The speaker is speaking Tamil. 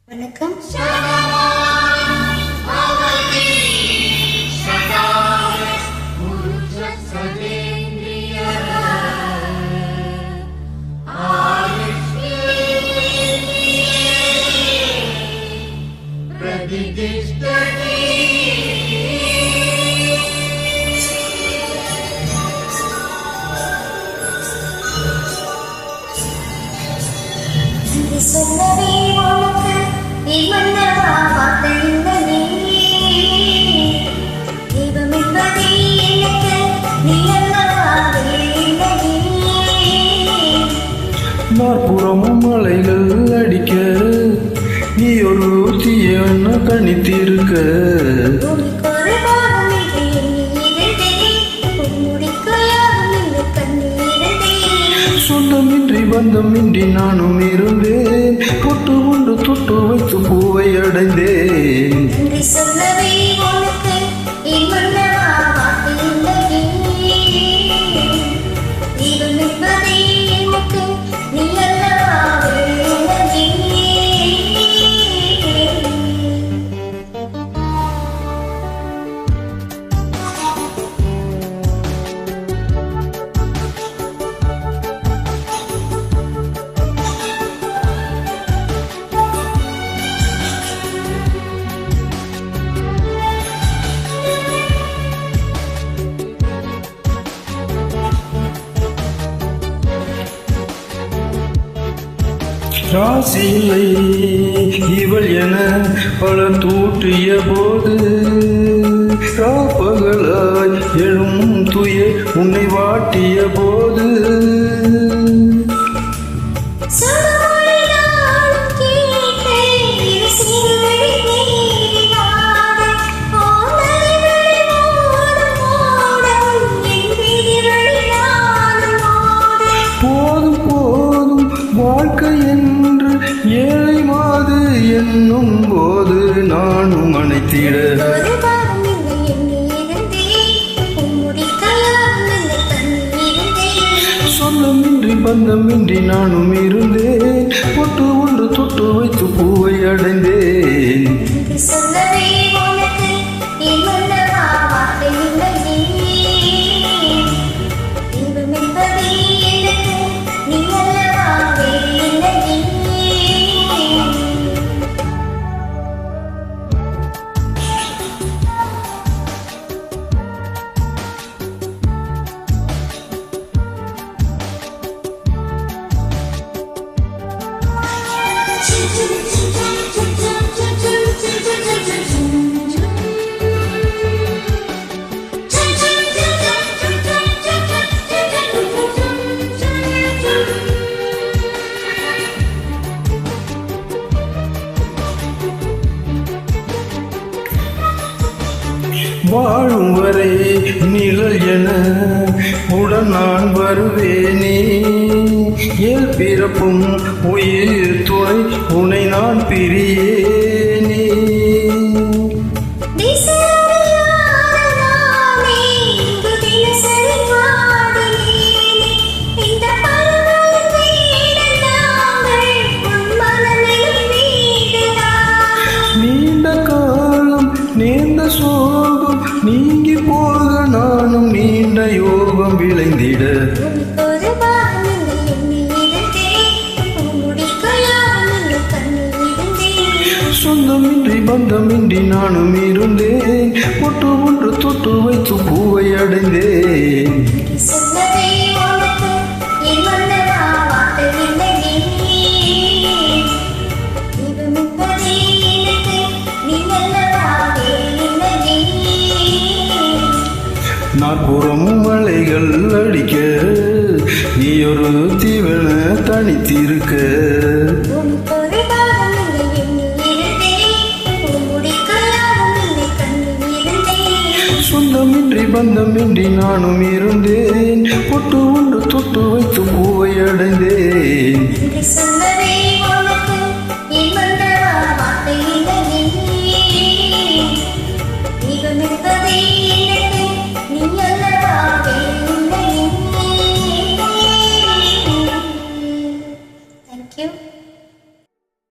வணக்கம். சொல்லவே உனக்கு இவனவா வார்த்தை இல்லையே. தெய்வம் என்பதே எனக்கு நீ அல்லவா இல்லையே. நாற்புறமும் மலைகள் அடிக்க நீ ஒரு தீயன தனித்திருக்க. பூமிக்கொரு பாவம் இல்லை எண்ணியிருந்தே, உன்முடிக்கு யாரும் இல்லை கண்ணியிருந்தே. சொந்தமின்றி பந்தமின்றி நானும் இருந்தேன், தொட்டு கொண்டு தொட்டு வைத்து பூவை அடைந்தேன். நன்றி சொல்லவே உனக்கு இவனவா வார்த்தை இல்லையே. தெய்வம் என்பதே எனக்கு நீ அல்லவா இல்லையே. ராசி இல்லை இவள் என பல தூற்றிய போது, ராப்பகலாய் எழும் துய உன்னை வாட்டிய போது, போதும் போதும் வாழ்க்கை என்று ஏழை மாது என்னும் போது நானும் அணைத்திட. சொல்லமின்றி பந்தமின்றி நானும் இருந்தேன், பொட்டு ஒன்று தொட்டு வைத்து பூவை அடைந்தேன். சொல்லவே உனக்கு இவனவா வார்த்தை இல்லையே. தெய்வம் என்பதே எனக்கு நீ அல்லவா இல்லையே. வாழும் வரை நிழல் என உடன் நான் வருவேனே. ஏல் பிறப்பும் உயிர் துணை உனை நான் பிரியேனே. நீண்ட காலம் நேர்ந்த சோகம் நீங்கி போக நானும் நீண்ட யோகம் விளைந்திட. சொந்தமின்றி பந்தமின்றி நானும் இருந்தேன், பொட்டு ஒன்று தொட்டு வைத்து பூவை அடைந்தேன். சொல்லவே உனக்கு இவனவா வார்த்தை இல்லையே. தெய்வம் என்பதே எனக்கு நீ அல்லவா இல்லையே. நாற்புறமும் மலைகள் அடிக்க நீ ஒரு தீவன தனித்திருக்க. பூமிக்கொரு பாவம் இல்லை எண்ணியிருந்தே, உன்முடிக்கு யாரும் இல்லை கண்ணியிருந்தே. சொந்தமின்றி பந்தமின்றி நானும் இருந்தேன், பொட்டு